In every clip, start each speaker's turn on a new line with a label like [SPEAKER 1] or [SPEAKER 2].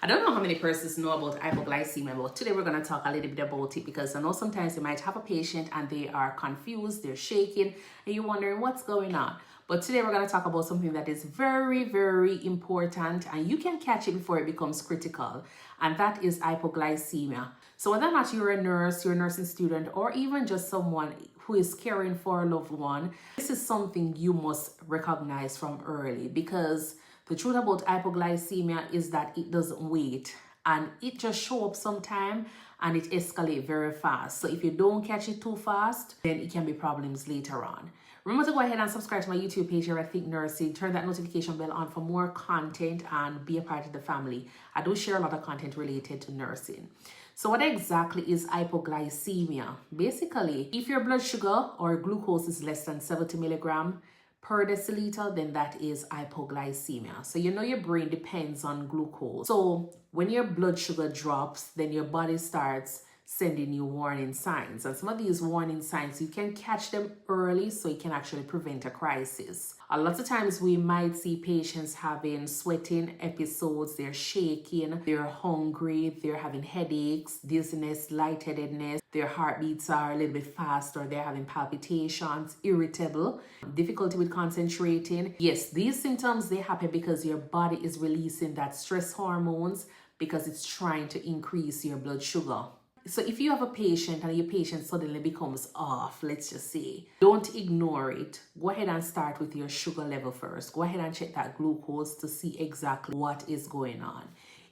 [SPEAKER 1] I don't know how many persons know about hypoglycemia, but today we're going to talk a little bit about it because I know sometimes you might have a patient and they are confused, they're shaking, and you're wondering what's going on. But today we're going to talk about something that is very, very important and you can catch it before it becomes critical, and that is hypoglycemia. So whether or not you're a nurse, you're a nursing student, or even just someone who is caring for a loved one, this is something you must recognize from early, because the truth about hypoglycemia is that it doesn't wait and it just shows up sometime and it escalates very fast. So if you don't catch it too fast, then it can be problems later on. Remember to go ahead and subscribe to my YouTube page here at Think Nursing. Turn that notification bell on for more content and be a part of the family. I do share a lot of content related to nursing. So what exactly is hypoglycemia? Basically, if your blood sugar or glucose is less than 70 milligrams per deciliter, then that is hypoglycemia. So you know your brain depends on glucose. So when your blood sugar drops, then your body starts sending you warning signs. And some of these warning signs, you can catch them early so you can actually prevent a crisis. A lot of times we might see patients having sweating episodes, they're shaking, they're hungry, they're having headaches, dizziness, lightheadedness, their heartbeats are a little bit fast, or they're having palpitations, irritable, difficulty with concentrating. Yes, these symptoms, they happen because your body is releasing that stress hormones because it's trying to increase your blood sugar. So if you have a patient and your patient suddenly becomes off, let's just say, don't ignore it. Go ahead and start with your sugar level first. Go ahead and check that glucose to see exactly what is going on.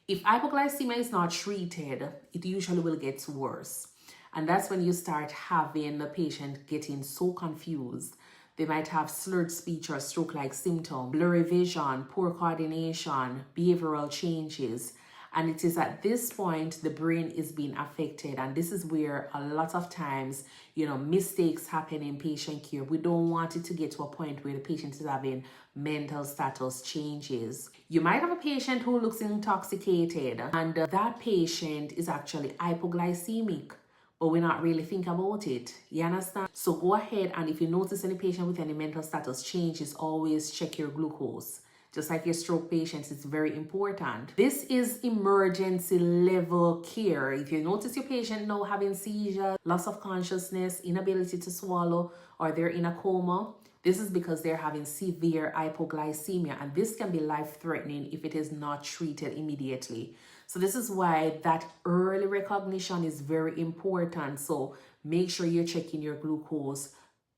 [SPEAKER 1] If hypoglycemia is not treated, it usually will get worse. And that's when you start having the patient getting so confused. They might have slurred speech or stroke-like symptoms, blurry vision, poor coordination, behavioral changes. And it is at this point the brain is being affected. And this is where a lot of times, mistakes happen in patient care. We don't want it to get to a point where the patient is having mental status changes. You might have a patient who looks intoxicated, and that patient is actually hypoglycemic, but we're not really thinking about it. You understand? So go ahead, and if you notice any patient with any mental status changes, always check your glucose. Just like your stroke patients, it's very important. This is emergency level care. If you notice your patient now having seizures, loss of consciousness, inability to swallow, or they're in a coma, this is because they're having severe hypoglycemia, and this can be life-threatening if it is not treated immediately. So this is why that early recognition is very important. So make sure you're checking your glucose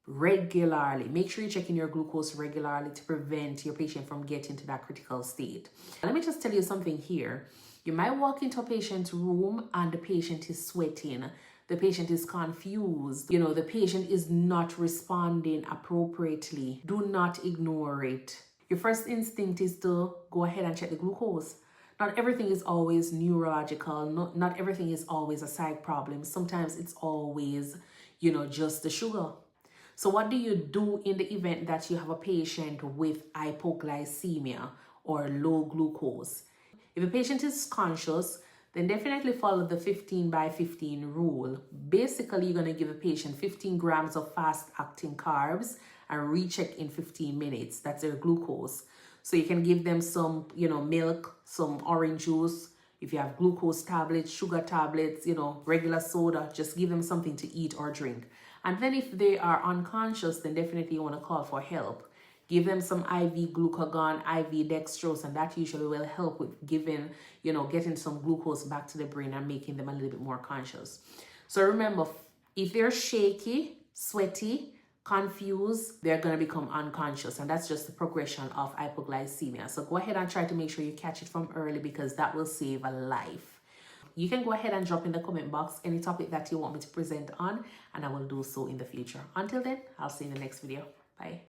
[SPEAKER 1] regularly. Make sure you're checking your glucose regularly to prevent your patient from getting to that critical state. Let me just tell you something here. You might walk into a patient's room and the patient is sweating. The patient is confused. The patient is not responding appropriately. Do not ignore it. Your first instinct is to go ahead and check the glucose. Not everything is always neurological. Not everything is always a psych problem. Sometimes it's always, just the sugar. So what do you do in the event that you have a patient with hypoglycemia or low glucose? If a patient is conscious, then definitely follow the 15-by-15 rule. Basically, you're going to give a patient 15 grams of fast-acting carbs and recheck in 15 minutes. That's their glucose. So you can give them some, milk, some orange juice. If you have glucose tablets, sugar tablets, regular soda, just give them something to eat or drink. And then if they are unconscious, then definitely you want to call for help. Give them some IV Glucagon, IV Dextrose, and that usually will help with getting some glucose back to the brain and making them a little bit more conscious. So remember, if they're shaky, sweaty, confused, they're going to become unconscious, and that's just the progression of hypoglycemia. So go ahead and try to make sure you catch it from early, because that will save a life. You can go ahead and drop in the comment box any topic that you want me to present on, and I will do so in the future. Until then, I'll see you in the next video. Bye.